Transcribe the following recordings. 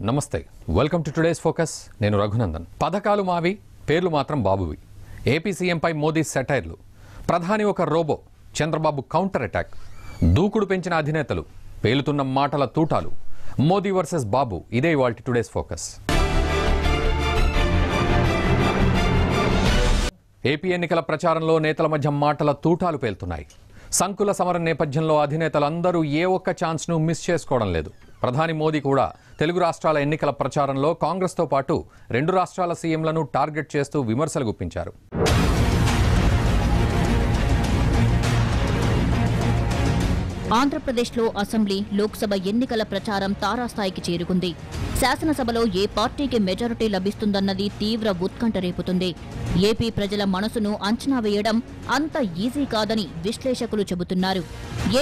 నమస్తే welcome to today's focus నేను రఘునందన్ పథకాలు మావి పేర్లు మాత్రం బాబువి ఏపీ సీఎంపై మోదీ సెటైర్లు ప్రధాని ఒక రోబో చంద్రబాబు కౌంటర్ అటాక్ దూకుడు పెంచిన అధినేతలు పేలుతున్న మాటల తూటాలు మోదీ వర్సెస్ బాబు ఇదే ఇవాల్టి టుడేస్ ఫోకస్ ఏపీ ఎన్నికల ప్రచారంలో నేతల మధ్య మాటల తూటాలు పేలుతున్నాయి సంకుల సమరం నేపథ్యంలో అధినేతలందరూ ఏ ఒక్క ఛాన్స్ను మిస్ చేసుకోవడం లేదు ప్రధాని మోదీ కూడా తెలుగు రాష్ట్రాల ఎన్నికల ప్రచారంలో కాంగ్రెస్తో పాటు రెండు రాష్ట్రాల సీఎంలను టార్గెట్ చేస్తూ విమర్శలు గుప్పించారు ఆంధ్రప్రదేశ్లో అసెంబ్లీ లోక్సభ ఎన్నికల ప్రచారం తారాస్థాయికి చేరుకుంది శాసనసభలో ఏ పార్టీకి మెజారిటీ లభిస్తుందన్నది తీవ్ర ఉత్కంఠ రేపుతుంది ఏపీ ప్రజల మనసును అంచనా వేయడం అంత ఈజీ కాదని విశ్లేషకులు చెబుతున్నారు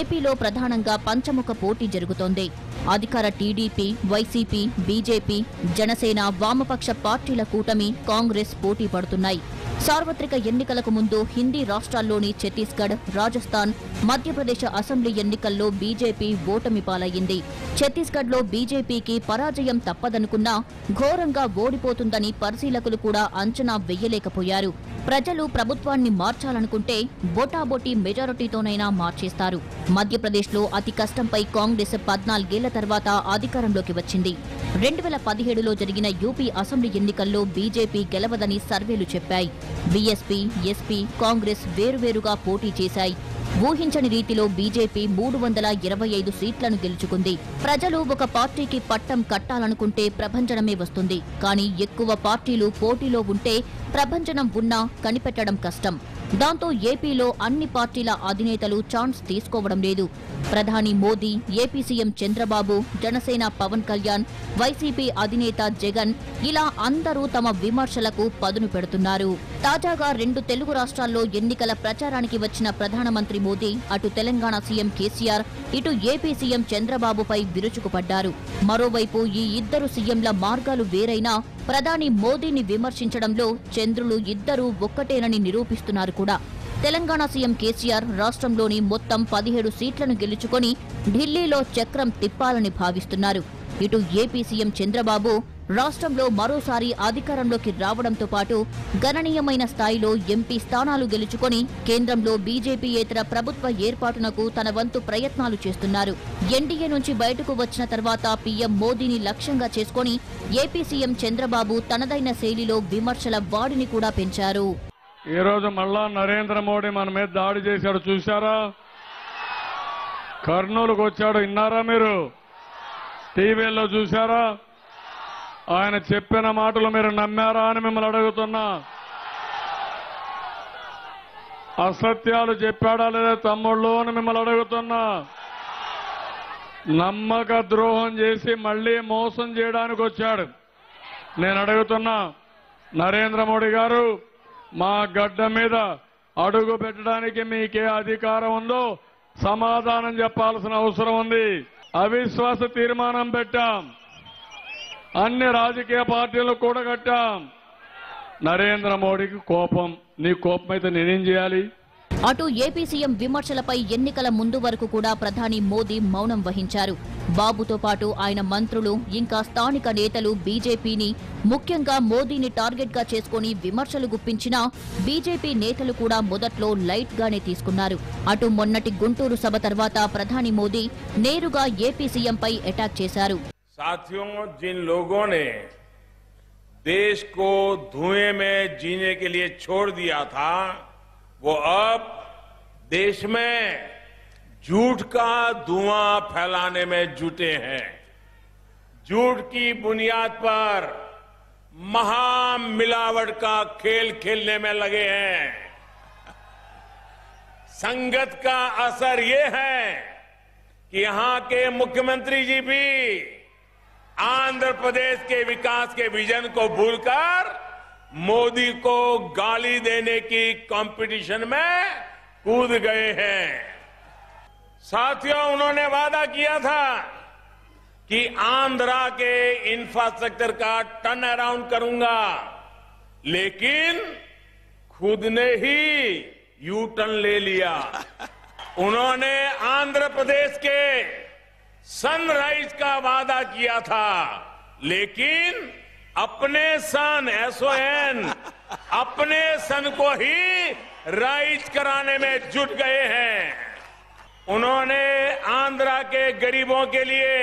ఏపీలో ప్రధానంగా పంచముఖ పోటీ జరుగుతోంది అధికార టీడీపీ వైసీపీ బీజేపీ జనసేన వామపక్ష పార్టీల కూటమి కాంగ్రెస్ పోటీ పడుతున్నాయి సార్వత్రిక ఎన్నికలకు ముందు హిందీ రాష్ట్రాల్లోని ఛత్తీస్గఢ్ రాజస్థాన్ మధ్యప్రదేశ్ అసెంబ్లీ ఎన్నికల్లో బీజేపీ ఓటమి పాలయ్యింది ఛత్తీస్గఢ్లో బీజేపీకి పరాజయం తప్పదనుకున్నా ఘోరంగా ఓడిపోతుందని పరిశీలకులు కూడా అంచనా వెయ్యలేకపోయారు ప్రజలు ప్రభుత్వాన్ని మార్చాలనుకుంటే బోటాబోటీ మెజారిటీతోనైనా మార్చేస్తారు మధ్యప్రదేశ్లో అతి కష్టంపై కాంగ్రెస్ 14 ఏళ్ల తర్వాత అధికారంలోకి వచ్చింది 2017లో జరిగిన యూపీ అసెంబ్లీ ఎన్నికల్లో బీజేపీ గెలవదని సర్వేలు చెప్పాయి బీఎస్పీ ఎస్పీ కాంగ్రెస్ వేరువేరుగా పోటీ చేశాయి ఊహించని రీతిలో బీజేపీ 325 సీట్లను గెలుచుకుంది ప్రజలు ఒక పార్టీకి పట్టం కట్టాలనుకుంటే ప్రభంజనమే వస్తుంది కానీ ఎక్కువ పార్టీలు పోటీలో ఉంటే ప్రభంజనం ఉన్నా కనిపెట్టడం కష్టం దాంతో ఏపీలో అన్ని పార్టీల అధినేతలు ఛాన్స్ తీసుకోవడం లేదు ప్రధాని Modi AP CM Chandrababu Janasena Pawan Kalyan YCP అధినేత జగన్ ఇలా అందరూ తమ విమర్శలకు పదును పెడుతున్నారు తాజాగా 2 తెలుగు రాష్ట్రాల్లో ఎన్నికల ప్రచారానికి వచ్చిన ప్రధానమంత్రి మోదీ అటు తెలంగాణ సీఎం కేసీఆర్ ఇటు ఏపీ సీఎం చంద్రబాబుపై విరుచుకుపడ్డారు మరోవైపు ఈ ఇద్దరు సీఎంల మార్గాలు వేరైనా ప్రధాని మోదీని విమర్శించడంలో చంద్రులు ఇద్దరూ ఒక్కటేనని నిరూపిస్తున్నారు కూడా తెలంగాణ సీఎం కేసీఆర్ రాష్ట్రంలోని మొత్తం 17 సీట్లను గెలుచుకొని ఢిల్లీలో చక్రం తిప్పాలని భావిస్తున్నారు ఇటు ఏపీ సీఎం చంద్రబాబు రాష్ట్రంలో మరోసారి అధికారంలోకి రావడంతో పాటు గణనీయమైన స్థాయిలో ఎంపీ స్థానాలు గెలుచుకొని కేంద్రంలో బీజేపీయేతర ప్రభుత్వ ఏర్పాటునకు తన వంతు ప్రయత్నాలు చేస్తున్నారు ఎన్డీఏ నుంచి బయటకు వచ్చిన తర్వాత పీఎం మోదీని లక్ష్యంగా చేసుకుని ఏపీ సీఎం చంద్రబాబు తనదైన శైలిలో విమర్శల వాడిని కూడా పెంచారు ఈ రోజు మళ్ళా నరేంద్ర మోడీ మన మీద దాడి చేశాడు చూశారా కర్నూలుకు వచ్చాడు విన్నారా మీరు టీవీలో చూశారా ఆయన చెప్పిన మాటలు మీరు నమ్మారా అని మిమ్మల్ని అడుగుతున్నా అసత్యాలు చెప్పాడా లేదా తమ్ముళ్ళు అని మిమ్మల్ని అడుగుతున్నా నమ్మక ద్రోహం చేసి మళ్లీ మోసం చేయడానికి వచ్చాడు నేను అడుగుతున్నా నరేంద్ర మోడీ గారు మా గడ్డ మీద అడుగు పెట్టడానికి మీకే అధికారం ఉందో సమాధానం చెప్పాల్సిన అవసరం ఉంది అవిశ్వాస తీర్మానం పెట్టాం అన్ని రాజకీయ పార్టీలు కూడగట్టాం నరేంద్ర మోడీకి కోపం నీ కోపం అయితే నేనేం చేయాలి అటు ఏపీ సీఎం విమర్శలపై ఎన్నికల ముందు వరకు కూడా ప్రధాని మోదీ మౌనం వహించారు బాబుతో పాటు ఆయన మంత్రులు ఇంకా స్థానిక నేతలు బీజేపీని ముఖ్యంగా మోదీని టార్గెట్ గా చేసుకుని విమర్శలు గుప్పించినా బీజేపీ నేతలు కూడా మొదట్లో లైట్ గానే తీసుకున్నారు అటు మొన్నటి గుంటూరు సభ తర్వాత ప్రధాని మోదీ నేరుగా ఏపీ సీఎంపై అటాక్ చేశారు साथियों जिन लोगों ने देश को धुएं में जीने के लिए छोड़ दिया था वो अब देश में झूठ का धुआं फैलाने में जुटे हैं झूठ की बुनियाद पर महामिलावट का खेल खेलने में लगे हैं संगत का असर ये है कि यहां के मुख्यमंत्री जी भी आंध्र प्रदेश के विकास के विजन को भूलकर मोदी को गाली देने की कंपटीशन में कूद गए हैं साथियों उन्होंने वादा किया था कि आंध्रा के इंफ्रास्ट्रक्चर का टर्न अराउंड करूंगा लेकिन खुद ने ही यू टर्न ले लिया उन्होंने आंध्र प्रदेश के सनराइज का वादा किया था लेकिन अपने सन SON अपने सन को ही राइज कराने में जुट गए हैं। उन्होंने आंध्रा के गरीबों के लिए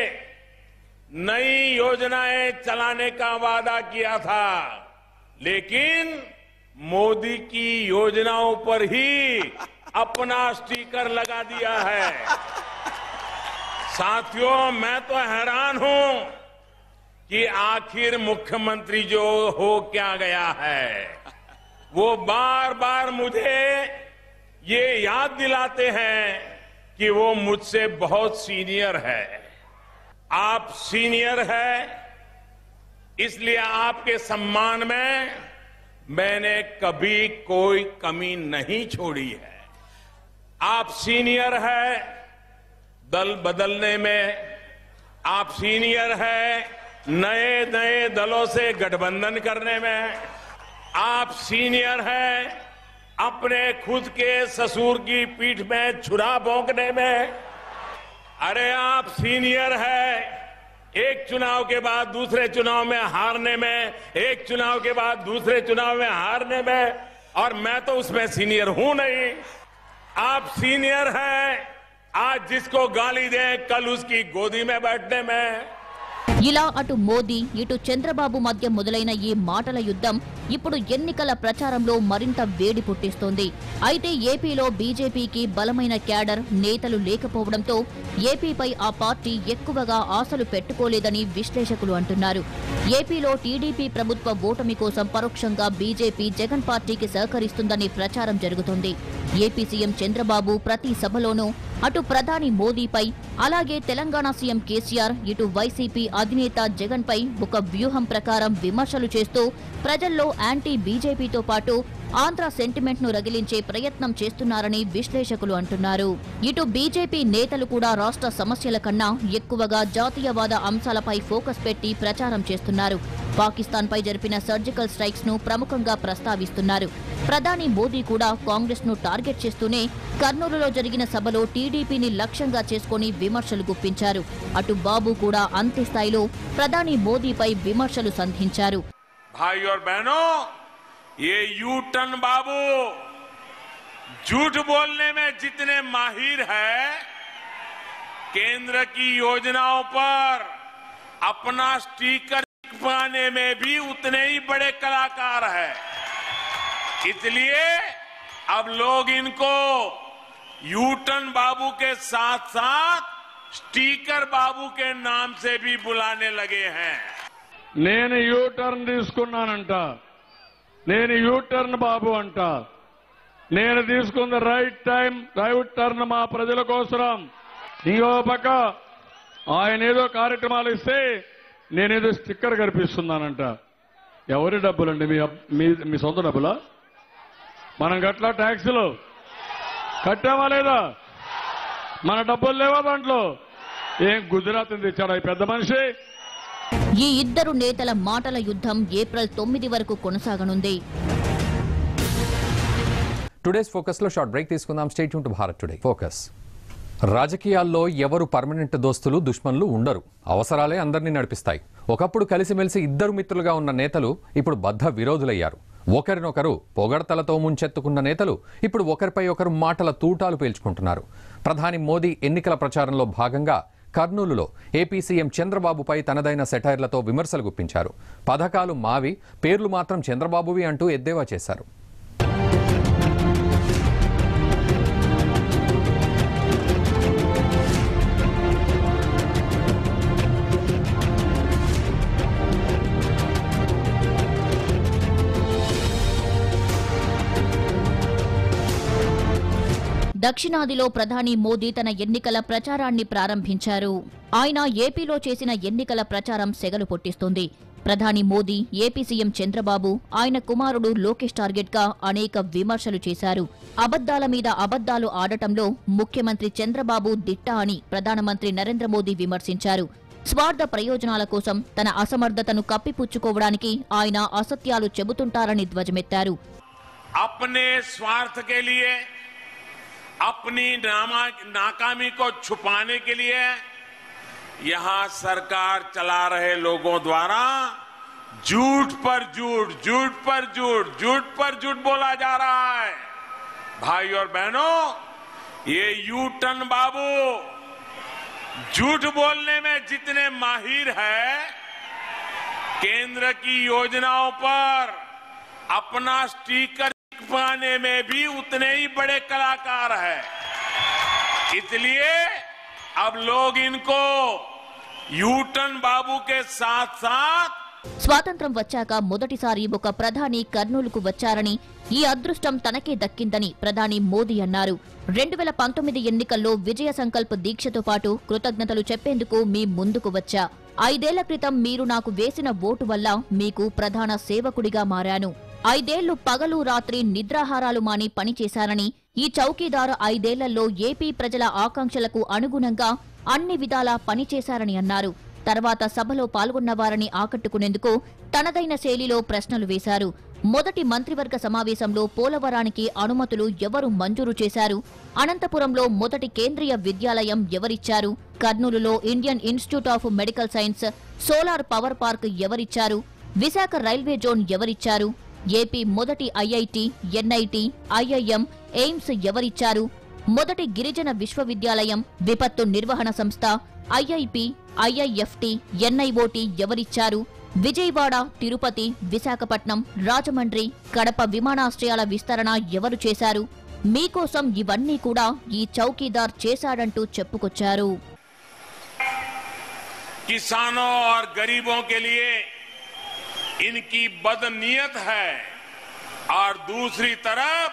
नई योजनाएं चलाने का वादा किया था, लेकिन मोदी की योजनाओं पर ही अपना स्टिकर लगा दिया है। साथियों, मैं तो हैरान हूं कि आखिर मुख्यमंत्री जो हो क्या गया है। वो बार बार मुझे ये याद दिलाते हैं कि वो मुझसे बहुत सीनियर है। आप सीनियर है, इसलिए आपके सम्मान में मैंने कभी कोई कमी नहीं छोड़ी है। आप सीनियर है दल बदलने में, आप सीनियर है नए नए दलों से गठबंधन करने में, आप सीनियर है अपने खुद के ससुर की पीठ में छुरा भोंकने में। अरे आप सीनियर है एक चुनाव के बाद दूसरे चुनाव में हारने में, एक चुनाव के बाद दूसरे चुनाव में हारने में, और मैं तो उसमें सीनियर हूं नहीं। आप सीनियर हैं आज जिसको गाली दें कल उसकी गोदी में बैठने में। ఇలా అటు మోదీ ఇటు చంద్రబాబు మధ్య మొదలైన ఈ మాటల యుద్ధం ఇప్పుడు ఎన్నికల ప్రచారంలో మరింత వేడి పుట్టిస్తోంది. అయితే ఏపీలో బీజేపీకి బలమైన క్యాడర్ నేతలు లేకపోవడంతో ఏపీపై ఆ పార్టీ ఎక్కువగా ఆశలు పెట్టుకోలేదని విశ్లేషకులు అంటున్నారు. ఏపీలో టీడీపీ ప్రభుత్వ ఓటమి కోసం పరోక్షంగా బీజేపీ జగన్ పార్టీకి సహకరిస్తుందని ప్రచారం జరుగుతోంది. ఏపీ సీఎం చంద్రబాబు ప్రతి సభలోనూ అటు ప్రధాని మోదీపై, అలాగే తెలంగాణ సీఎం కేసీఆర్ ఇటు వైసీపీ అధినేత జగన్ పై ఒక వ్యూహం ప్రకారం విమర్శలు చేస్తూ ప్రజల్లో యాంటీ బీజేపీతో పాటు ఆంధ్ర సెంటిమెంట్ ను రగిలించే ప్రయత్నం చేస్తున్నారని విశ్లేషకులు అంటున్నారు. ఇటు బీజేపీ నేతలు కూడా రాష్ట్ర సమస్యల కన్నా ఎక్కువగా జాతీయవాద అంశాలపై ఫోకస్ పెట్టి ప్రచారం చేస్తున్నారు. పాకిస్తాన్ పై జరిపిన సర్జికల్ స్ట్రైక్స్ ను ప్రముఖంగా ప్రస్తావిస్తున్నారు. ప్రధాని మోదీ కూడా కాంగ్రెస్ ను టార్గెట్ చేస్తూనే కర్నూలులో జరిగిన సభలో టీడీపీని లక్ష్యంగా చేసుకుని విమర్శలు గుప్పించారు. అటు బాబు కూడా అంతే స్థాయిలో ప్రధాని మోదీపై విమర్శలు సంధించారు. भाई और बहनों, ये यू टर्न बाबू झूठ बोलने में जितने माहिर है, केंद्र की योजनाओं पर अपना स्टिकर पाने में भी उतने ही बड़े कलाकार है। इसलिए अब लोग इनको यू टर्न बाबू के साथ साथ स्टिकर बाबू के नाम से भी बुलाने लगे हैं। నేను యూ టర్న్ తీసుకున్నానంట, నేను యూ టర్న్ బాబు అంట. నేను తీసుకున్న రైట్ టైం రైట్ టర్న్ మా ప్రజల కోసం. ఇంకో పక్క ఆయన ఏదో కార్యక్రమాలు ఇస్తే నేనేదో స్టిక్కర్ కనిపిస్తున్నానంట. ఎవరి డబ్బులండి? మీ సొంత డబ్బులా? మనం గట్లా ట్యాక్సులు కట్టామా లేదా? మన డబ్బులు లేవా దాంట్లో? ఏం గుజరాత్ తెచ్చాడా ఈ పెద్ద మనిషి? ఈ ఇద్దరు నేతల మాటల యుద్ధం ఏప్రిల్ 9 వరకు కొనసాగనుంది. టుడేస్ ఫోకస్ లో షార్ట్ బ్రేక్ తీసుకుందాం. Stay tune to Bharat today focus. రాజకీయాల్లో ఎవరు పర్మనెంట్ దోస్తులు దుష్మన్లు ఉండరు. అవసరాలే అందరినీ నడిపిస్తాయి. ఒకప్పుడు కలిసిమెలిసి ఇద్దరు మిత్రులుగా ఉన్న నేతలు ఇప్పుడు బద్ధ విరోధులయ్యారు. ఒకరినొకరు పొగడతలతో ముంచెత్తుకున్న నేతలు ఇప్పుడు ఒకరిపై ఒకరు మాటల తూటాలు పేల్చుకుంటున్నారు. ప్రధాని మోదీ ఎన్నికల ప్రచారంలో భాగంగా కర్నూలులో ఏపీ సీఎం చంద్రబాబుపై తనదైన సెటైర్లతో విమర్శలు గుప్పించారు. పథకాలు మావి, పేర్లు మాత్రం చంద్రబాబువి అంటూ ఎద్దేవా చేశారు. దక్షిణాదిలో ప్రధాని మోదీ తన ఎన్నికల ప్రచారాన్ని ప్రారంభించారు. ఆయన ఏపీలో చేసిన ఎన్నికల ప్రచారం సెగలు పొట్టిస్తోంది. ప్రధాని మోదీ, ఏపీ సీఎం చంద్రబాబు, ఆయన కుమారుడు లోకేష్ టార్గెట్ గా అనేక విమర్శలు చేశారు. అబద్దాల మీద అబద్దాలు ఆడటంలో ముఖ్యమంత్రి చంద్రబాబు దిట్ట అని ప్రధానమంత్రి నరేంద్ర మోదీ విమర్శించారు. స్వార్థ ప్రయోజనాల కోసం తన అసమర్థతను కప్పిపుచ్చుకోవడానికి ఆయన అసత్యాలు చెబుతుంటారని ధ్వజమెత్తారు. अपनी नाकामी को छुपाने के लिए यहां सरकार चला रहे लोगों द्वारा झूठ पर झूठ, झूठ पर झूठ, झूठ पर झूठ बोला जा रहा है। भाई और बहनों, ये यू टर्न बाबू झूठ बोलने में जितने माहिर है, केंद्र की योजनाओं पर अपना स्टिकर पाने में भी उतने ही बड़े कलाकार हैं। इसलिए अब लोग इनको यू टर्न बाबू के साथ साथ స్వాతంత్ర్యం వచ్చాక మొదటిసారి ఒక ప్రధాని కర్నూలుకు వచ్చారని, ఈ అదృష్టం తనకే దక్కిందని ప్రధాని మోదీ అన్నారు. 2019 ఎన్నికల్లో విజయ సంకల్ప దీక్షతో పాటు కృతజ్ఞతలు చెప్పేందుకు మీ ముందుకు వచ్చా. 5 ఏళ్ల క్రితం మీరు నాకు వేసిన ఓటు వల్ల మీకు ప్రధాన సేవకుడిగా మారాను. 5 ఏళ్లు పగలు రాత్రి నిద్రాహారాలు మాని పనిచేశారని, ఈ చౌకీదారు 5 ఏళ్లలో ఏపీ ప్రజల ఆకాంక్షలకు అనుగుణంగా అన్ని విధాలా పనిచేశారని అన్నారు. తర్వాత సభలో పాల్గొన్న వారిని ఆకట్టుకునేందుకు తనదైన శైలిలో ప్రశ్నలు వేశారు. మొదటి మంత్రివర్గ సమావేశంలో పోలవరానికి అనుమతులు ఎవరు మంజూరు చేశారు? అనంతపురంలో మొదటి కేంద్రీయ విద్యాలయం ఎవరిచ్చారు? కర్నూలులో Indian institute of medical science, solar power park ఎవరిచ్చారు? విశాఖ రైల్వే జోన్ ఎవరిచ్చారు? ఏపీ మొదటి ఐఐటి, ఎన్ఐటి, ఐఐఎం, ఎయిమ్స్ ఎవరిచ్చారు? మొదటి గిరిజన విశ్వవిద్యాలయం, విపత్తు నిర్వహణ సంస్థ, ఐఐపి, ఐఐఎఫ్టి, ఎన్ఐఓటి ఎవరిచ్చారు? విజయవాడ, తిరుపతి, విశాఖపట్నం, రాజమండ్రి, కడప విమానాశ్రయాల విస్తరణ ఎవరు చేశారు? మీకోసం ఇవన్నీ కూడా ఈ చౌకీదార్ చేశాడంటూ చెప్పుకొచ్చారు. किसानों और गरीबों के लिए इनकी बदनीयत है और दूसरी तरफ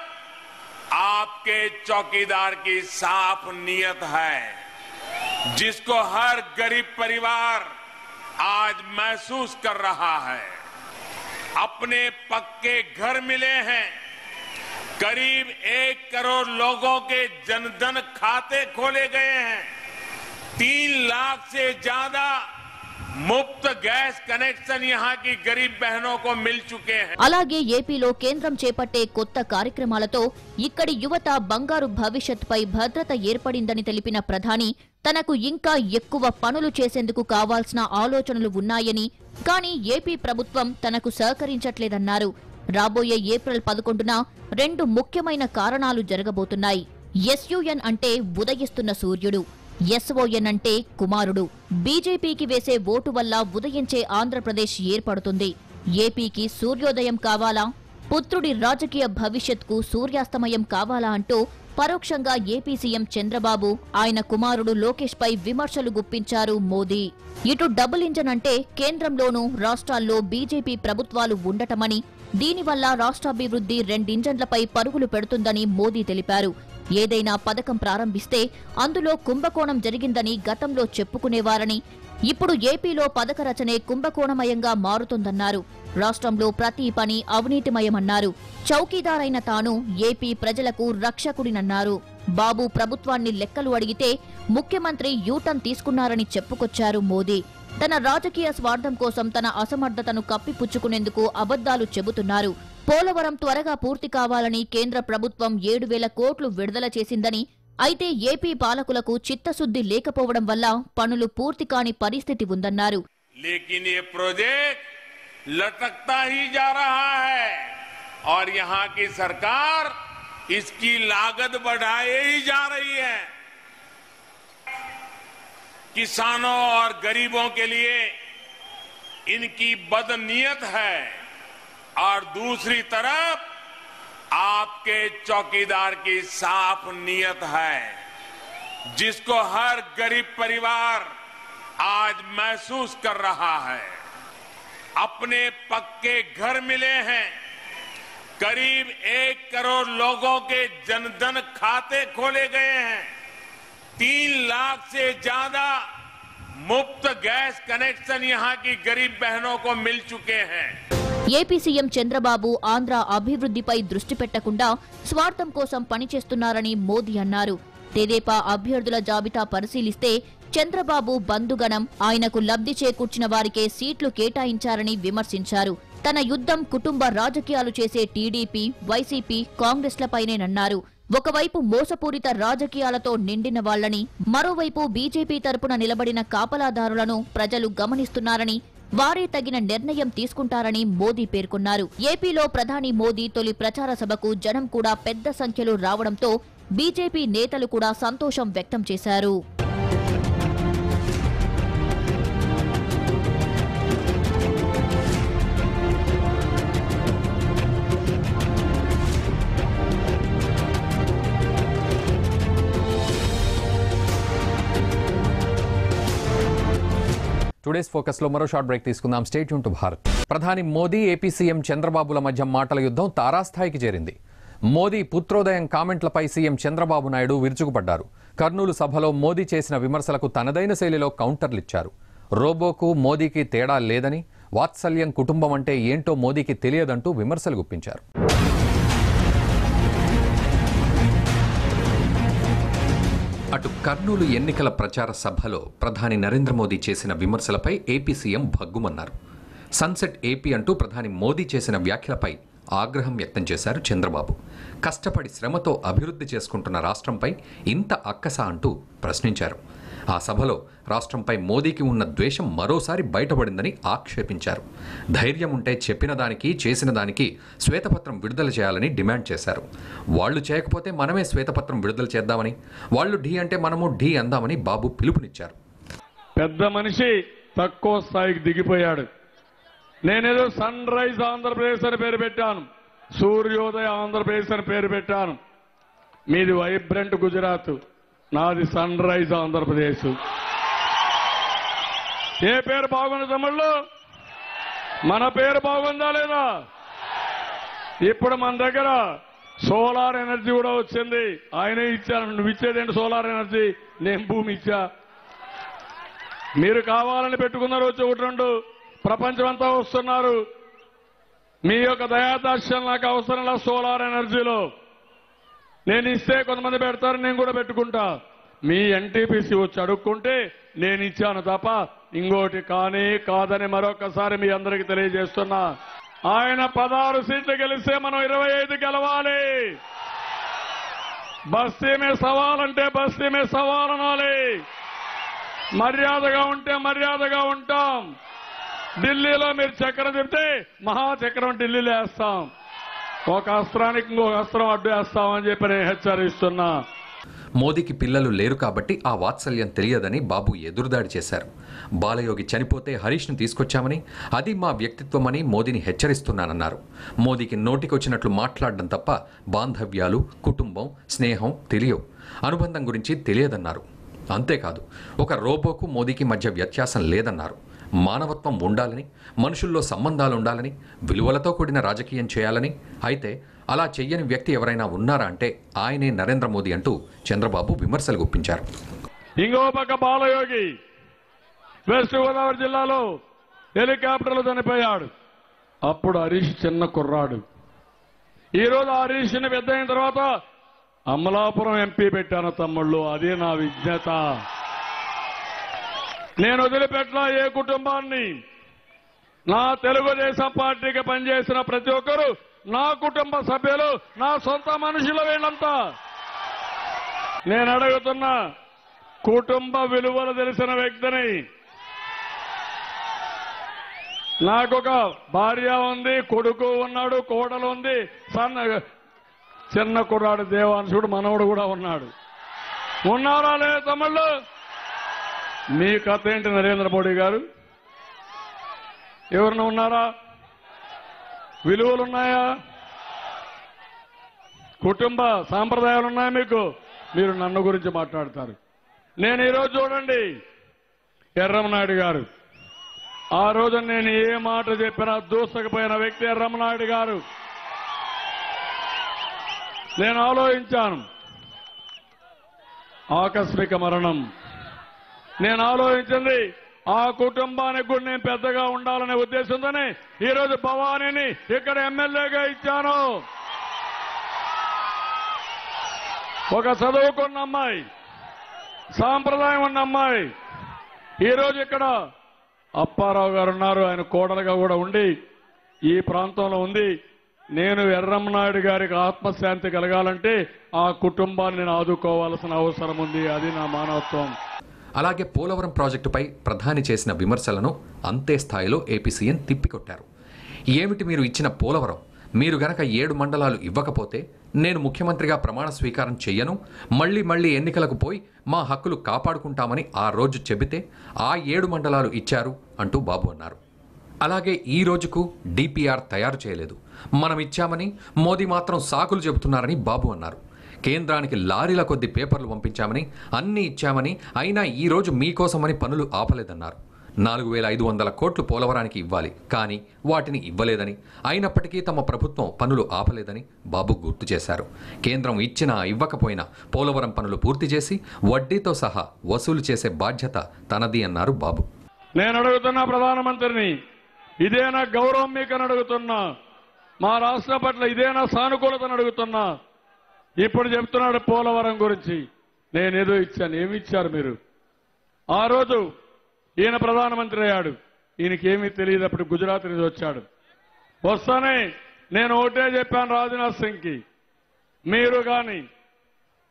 आपके चौकीदार की साफ नीयत है, जिसको हर गरीब परिवार आज महसूस कर रहा है। अपने पक्के घर मिले हैं, करीब 1 करोड़ लोगों के जनधन खाते खोले गए हैं, 3 लाख से ज्यादा मुफ्त गैस कनेक्शन यहाँ की गरीब बहनों को मिल चुके हैं। అలాగే ఏపీలో కేంద్రం చేపట్టే కొత్త కార్యక్రమాలతో ఇక్కడి యువత బంగారు భవిష్యత్తుపై భద్రత ఏర్పడిందని తెలిపిన ప్రధాని, తనకు ఇంకా ఎక్కువ పనులు చేసేందుకు కావాల్సిన ఆలోచనలు ఉన్నాయని, కానీ ఏపీ ప్రభుత్వం తనకు సహకరించట్లేదన్నారు. రాబోయే ఏప్రిల్ 11న 2 ముఖ్యమైన కారణాలు జరగబోతున్నాయి. ఎస్యుఎన్ అంటే ఉదయిస్తున్న సూర్యుడు, ఎస్ఓఎన్ అంటే కుమారుడు. బీజేపీకి వేసే ఓటు వల్ల ఉదయించే ఆంధ్రప్రదేశ్ ఏర్పడుతుంది. ఏపీకి సూర్యోదయం కావాలా, పుత్రుడి రాజకీయ భవిష్యత్కు సూర్యాస్తమయం కావాలా అంటూ పరోక్షంగా ఏపీ సీఎం చంద్రబాబు, ఆయన కుమారుడు లోకేష్ పై విమర్శలు గుప్పించారు మోదీ. ఇటు డబుల్ ఇంజన్ అంటే కేంద్రంలోనూ రాష్ట్రాల్లో బీజేపీ ప్రభుత్వాలు ఉండటమని, దీనివల్ల రాష్ట్రాభివృద్ధి 2 ఇంజన్లపై పరుగులు పెడుతుందని మోదీ తెలిపారు. ఏదైనా పథకం ప్రారంభిస్తే అందులో కుంభకోణం జరిగిందని గతంలో చెప్పుకునేవారని, ఇప్పుడు ఏపీలో పథక రచనే కుంభకోణమయంగా మారుతోందన్నారు. రాష్ట్రంలో ప్రతి పని అవినీతిమయమన్నారు. చౌకీదారైన తాను ఏపీ ప్రజలకు రక్షకుడినన్నారు. బాబు ప్రభుత్వాన్ని లెక్కలు అడిగితే ముఖ్యమంత్రి యూటర్న్ తీసుకున్నారని చెప్పుకొచ్చారు మోదీ. తన రాజకీయ స్వార్థం కోసం తన అసమర్థతను కప్పిపుచ్చుకునేందుకు అబద్దాలు చెబుతున్నారు. పోలవరం త్వరగా పూర్తి కావాలని కేంద్ర ప్రభుత్వం 7,000 కోట్లు విడుదల చేసిందని, అయితే ఏపీ పాలకులకు చిత్తశుద్ధి లేకపోవడం వల్ల పనులు పూర్తి కాని పరిస్థితి ఉందన్నారు. लेकिन ये प्रोजेक्ट लटकता ही जा रहा है और यहाँ की सरकार इसकी लागत बढ़ाए ही जा रही है। किसानों और गरीबों के लिए इनकी बदनीयत है और दूसरी तरफ आपके चौकीदार की साफ नीयत है, जिसको हर गरीब परिवार आज महसूस कर रहा है। अपने पक्के घर मिले हैं, करीब 1 करोड़ लोगों के जनधन खाते खोले गए हैं, 3 लाख से ज्यादा मुफ्त गैस कनेक्शन यहाँ की गरीब बहनों को मिल चुके हैं। ఏపీ సీఎం చంద్రబాబు ఆంధ్ర అభివృద్ధిపై దృష్టి పెట్టకుండా స్వార్థం కోసం పనిచేస్తున్నారని మోదీ అన్నారు. తెదేపా అభ్యర్థుల జాబితా పరిశీలిస్తే చంద్రబాబు బంధుగణం, ఆయనకు లబ్ధి చేకూర్చిన వారికే సీట్లు కేటాయించారని విమర్శించారు. తన యుద్ధం కుటుంబ రాజకీయాలు చేసే టీడీపీ, వైసీపీ, కాంగ్రెస్లపైనేనన్నారు. ఒకవైపు మోసపూరిత రాజకీయాలతో నిండిన వాళ్లని, మరోవైపు బీజేపీ తరపున నిలబడిన కాపలాదారులను ప్రజలు గమనిస్తున్నారని, వారే తగిన నిర్ణయం తీసుకుంటారని మోదీ పేర్కొన్నారు. ఏపీలో ప్రధాని మోదీ తొలి ప్రచార సభకు జనం కూడా పెద్ద సంఖ్యలో రావడంతో బీజేపీ నేతలు కూడా సంతోషం వ్యక్తం చేశారు. టుడేస్ ఫోకస్ లో మరో షార్ట్ బ్రేక్ తీసుకుందాం. Stay tune to Bharat. ప్రధాని మోదీ, ఏపీ సీఎం చంద్రబాబుల మధ్య మాటల యుద్ధం తారాస్థాయికి చేరింది. మోదీ పుత్రోదయం కామెంట్లపై సీఎం చంద్రబాబు నాయుడు విరుచుకుపడ్డారు. కర్నూలు సభలో మోదీ చేసిన విమర్శలకు తనదైన శైలిలో కౌంటర్లిచ్చారు. రోబోకు మోదీకి తేడా లేదని, వాత్సల్యం కుటుంబం అంటే ఏంటో మోదీకి తెలియదంటూ విమర్శలు గుప్పించారు. అటు కర్నూలు ఎన్నికల ప్రచార సభలో ప్రధాని నరేంద్ర మోదీ చేసిన విమర్శలపై ఏపీ సీఎం భగ్గుమన్నారు. సన్సెట్ ఏపీ అంటూ ప్రధాని మోదీ చేసిన వ్యాఖ్యలపై ఆగ్రహం వ్యక్తం చేశారు చంద్రబాబు. కష్టపడి శ్రమతో అభివృద్ధి చేసుకుంటున్న రాష్ట్రంపై ఇంత అక్కస అంటూ ప్రశ్నించారు. ఆ సభలో రాష్ట్రంపై మోదీకి ఉన్న ద్వేషం మరోసారి బయటపడిందని ఆక్షేపించారు. ధైర్యం ఉంటే చెప్పిన దానికి, చేసిన దానికి శ్వేతపత్రం విడుదల చేయాలని డిమాండ్ చేశారు. వాళ్లు చేయకపోతే మనమే శ్వేతపత్రం విడుదల చేద్దామని, వాళ్లు ఢీ అంటే మనము ఢీ అందామని బాబు పిలుపునిచ్చారు. పెద్ద మనిషి తక్కువ స్థాయికి దిగిపోయాడు. నేనేదో సన్ రైజ్ ఆంధ్రప్రదేశ్ అని పేరు పెట్టాను, సూర్యోదయ ఆంధ్రప్రదేశ్ అని పేరు పెట్టాను. మీది వైబ్రెంట్ గుజరాత్, నాది సన్ రైజ్ ఆంధ్రప్రదేశ్. ఏ పేరు బాగుంది తమ్ముళ్ళు? మన పేరు బాగుందా లేదా? ఇప్పుడు మన దగ్గర సోలార్ ఎనర్జీ కూడా వచ్చింది. ఆయనే ఇచ్చాను. నువ్వు ఇచ్చేదేంటి సోలార్ ఎనర్జీ? నేను భూమి ఇచ్చా. మీరు కావాలని పెట్టుకున్నారు వచ్చి ఒకటి రెండు, ప్రపంచమంతా వస్తున్నారు. మీ యొక్క దయాదార్శనం నాకు అవసరంలా సోలార్ ఎనర్జీలో. నేను ఇస్తే కొంతమంది పెడతారు, నేను కూడా పెట్టుకుంటా. మీ ఎన్టీపీసీ వచ్చి అడుక్కుంటే నేను ఇచ్చాను తప్ప ఇంకోటి కానీ కాదని మరొకసారి మీ అందరికీ తెలియజేస్తున్నా. ఆయన 16 సీట్లు గెలిస్తే మనం 25 గెలవాలి. బస్తీ మే సవాల్ అంటే బస్తీ మే సవాల్ అనాలి. మర్యాదగా ఉంటే మర్యాదగా ఉంటాం. ఢిల్లీలో మీరు చక్రం చెప్తే మహాచక్రం ఢిల్లీలో వేస్తాం. ఒక అస్త్రానికి ఇంకొక అస్త్రం అడ్డు వేస్తామని చెప్పి నేను హెచ్చరిస్తున్నా. మోదీకి పిల్లలు లేరు కాబట్టి ఆ వాత్సల్యం తెలియదని బాబు ఎదురుదాడి చేశారు. బాలయోగి చనిపోతే హరీష్ను తీసుకొచ్చామని, అది మా వ్యక్తిత్వమని మోదీని హెచ్చరిస్తున్నానన్నారు. మోదీకి నోటికొచ్చినట్లు మాట్లాడడం తప్ప బాంధవ్యాలు, కుటుంబం, స్నేహం తెలియవు, అనుబంధం గురించి తెలియదన్నారు. అంతేకాదు, ఒక రోబోకు మోదీకి మధ్య వ్యత్యాసం లేదన్నారు. మానవత్వం ఉండాలని, మనుషుల్లో సంబంధాలు ఉండాలని, విలువలతో కూడిన రాజకీయం చేయాలని, అయితే అలా చెయ్యని వ్యక్తి ఎవరైనా ఉన్నారా అంటే ఆయనే నరేంద్ర మోదీ అంటూ చంద్రబాబు విమర్శలు గుప్పించారు. ఇంకో పక్క బాలయోగి వెస్ట్ గోదావరి జిల్లాలో హెలికాప్టర్లో చనిపోయాడు. అప్పుడు హరీష్ చిన్న కుర్రాడు. ఈరోజు హరీష్ని పెద్ద అయిన తర్వాత అమలాపురం ఎంపీ పెట్టాను తమ్ముళ్ళు. అదే నా విజ్ఞత. నేను వదిలిపెట్టలా ఏ కుటుంబాన్ని. నా తెలుగుదేశం పార్టీకి పనిచేసిన ప్రతి ఒక్కరూ నా కుటుంబ సభ్యులు, నా సొంత మనుషులు. వీళ్ళంతా నేను అడుగుతున్నా, కుటుంబ విలువలు తెలిసిన వ్యక్తిని. నాకొక భార్య ఉంది, కొడుకు ఉన్నాడు, కోడలు ఉంది, చిన్న కుర్రాడు దేవాంశుడు మనవడు కూడా ఉన్నాడు. ఉన్నారా లేదా తమ్ముళ్ళు? మీ కథ ఏంటి నరేంద్ర మోడీ గారు? ఎవరిని ఉన్నారా? విలువలున్నాయా? కుటుంబ సాంప్రదాయాలు ఉన్నాయా మీకు? మీరు నన్ను గురించి మాట్లాడతారు. నేను ఈరోజు చూడండి, ఎర్రమనాయుడు గారు, ఆ రోజు నేను ఏ మాట చెప్పినా దూసకపోయిన వ్యక్తి ఎర్రమనాయుడు గారు. నేను ఆలోచించాను, ఆకస్మిక మరణం. నేను ఆలోచించింది, ఆ కుటుంబానికి కూడా నేను పెద్దగా ఉండాలనే ఉద్దేశంతోనే ఈరోజు భవానీని ఇక్కడ ఎమ్మెల్యేగా ఇచ్చాను. ఒక చదువుకున్న అమ్మాయి, సాంప్రదాయం ఉన్న అమ్మాయి. ఈరోజు ఇక్కడ అప్పారావు గారు ఉన్నారు, ఆయన కోడలుగా కూడా ఉండి ఈ ప్రాంతంలో ఉంది. నేను ఎర్రమనాయుడు గారికి ఆత్మశాంతి కలగాలంటే ఆ కుటుంబాన్ని నేను ఆదుకోవాల్సిన అవసరం ఉంది. అది నా మానవత్వం. అలాగే పోలవరం ప్రాజెక్టుపై ప్రధాని చేసిన విమర్శలను అంతే స్థాయిలో ఏపీ సీఎం తిప్పికొట్టారు. ఏమిటి మీరు ఇచ్చిన పోలవరం? మీరు గనక 7 మండలాలు ఇవ్వకపోతే నేను ముఖ్యమంత్రిగా ప్రమాణ స్వీకారం చెయ్యను, మళ్ళీ ఎన్నికలకు పోయి మా హక్కులు కాపాడుకుంటామని ఆ రోజు చెబితే ఆ 7 మండలాలు ఇచ్చారు అంటూ బాబు అన్నారు. అలాగే ఈ రోజుకు డిపిఆర్ తయారు చేయలేదు, మనం ఇచ్చామని మోదీ మాత్రం సాకులు చెబుతున్నారని బాబు అన్నారు. కేంద్రానికి లారీల కొద్ది పేపర్లు పంపించామని, అన్నీ ఇచ్చామని, అయినా ఈ రోజు మీకోసమని పనులు ఆపలేదన్నారు. 4,500 కోట్లు పోలవరానికి ఇవ్వాలి, కానీ వాటిని ఇవ్వలేదని, అయినప్పటికీ తమ ప్రభుత్వం పనులు ఆపలేదని బాబు గుర్తు చేశారు. కేంద్రం ఇచ్చినా ఇవ్వకపోయినా పోలవరం పనులు పూర్తి చేసి వడ్డీతో సహా వసూలు చేసే బాధ్యత తనది అన్నారు బాబు. నేను అడుగుతున్నా ప్రధానమంత్రిని, ఇదేనా గౌరవం మీకని అడుగుతున్నా, మా రాష్ట్రం పట్ల ఇదేనా సానుకూలతను అడుగుతున్నా. ఇప్పుడు చెప్తున్నాడు పోలవరం గురించి, నేనేదో ఇచ్చాను. ఏమి ఇచ్చారు మీరు? ఆ రోజు ఈయన ప్రధానమంత్రి అయ్యాడు, ఈయనకేమీ తెలియదు. అప్పుడు గుజరాత్ నుంచి వచ్చాడు. వస్తానే నేను ఒకటే చెప్పాను రాజ్నాథ్ సింగ్కి, మీరు కానీ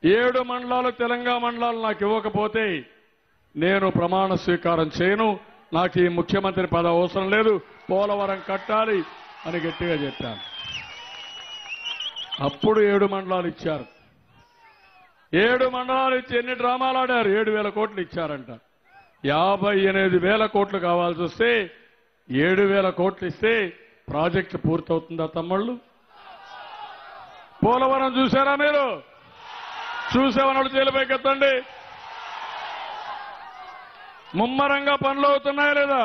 7 మండలాలు తెలంగాణ మండలాలు నాకు ఇవ్వకపోతే నేను ప్రమాణ స్వీకారం చేయను, నాకు ఈ ముఖ్యమంత్రి పదవి అవసరం లేదు, పోలవరం కట్టాలి అని గట్టిగా చెప్పాను. అప్పుడు 7 మండలాలు ఇచ్చారు. 7 మండలాలు ఇచ్చి ఎన్ని డ్రామాలు ఆడారు. 7,000 కోట్లు ఇచ్చారంట. 58,000 కోట్లు కావాల్సి వస్తే 7,000 కోట్లు ఇస్తే ప్రాజెక్టు పూర్తవుతుందా తమ్ముళ్ళు? పోలవరం చూశారా మీరు? చూసేవాళ్ళు జైలుపైకి ఎత్తండి. ముమ్మరంగా పనులు అవుతున్నాయా లేదా?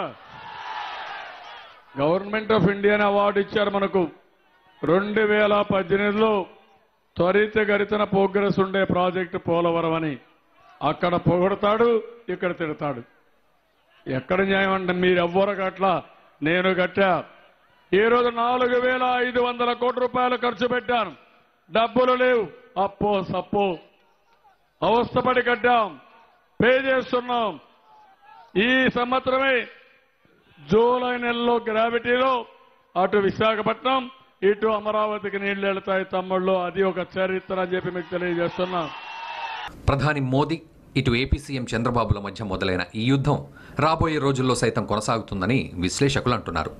గవర్నమెంట్ ఆఫ్ ఇండియా అవార్డు ఇచ్చారు మనకు. 2018లో త్వరితగతిన ప్రోగ్రెస్ ఉండే ప్రాజెక్టు పోలవరం అని. అక్కడ పొగడతాడు, ఇక్కడ తిడతాడు. ఎక్కడ న్యాయం అంటే మీరు ఎవ్వరు కట్లా, నేను కట్టా. ఈ రోజు 4,500 కోట్ల రూపాయలు ఖర్చు పెట్టాను. డబ్బులు లేవు, అప్పో సప్పో అవస్థపడి కట్టాం, పే చేస్తున్నాం. ఈ సంవత్సరమే జూలై నెలలో గ్రావిటీలో అటు విశాఖపట్నం ఇటు అమరావతికి నీళ్లు వెళతాయి తమ్ముళ్ళు. అది ఒక చరిత్ర అని చెప్పి మీకు తెలియజేస్తున్నా. ప్రధాని మోదీ ఇటు ఏపీ సీఎం చంద్రబాబుల మధ్య మొదలైన ఈ యుద్ధం రాబోయే రోజుల్లో సైతం కొనసాగుతుందని విశ్లేషకులు అంటున్నారు.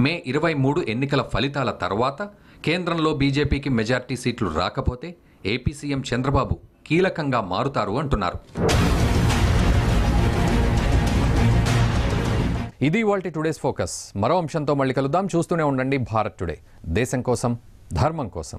మే 23 ఎన్నికల ఫలితాల తర్వాత కేంద్రంలో బీజేపీకి మెజార్టీ సీట్లు రాకపోతే ఏపీ సీఎం చంద్రబాబు కీలకంగా మారుతారు అంటున్నారు. ఇది ఇవాల్టి టుడేస్ ఫోకస్. మరో అంశంతో మళ్ళీ కలుద్దాం. చూస్తూనే ఉండండి భారత్ టుడే. దేశం కోసం, ధర్మం కోసం.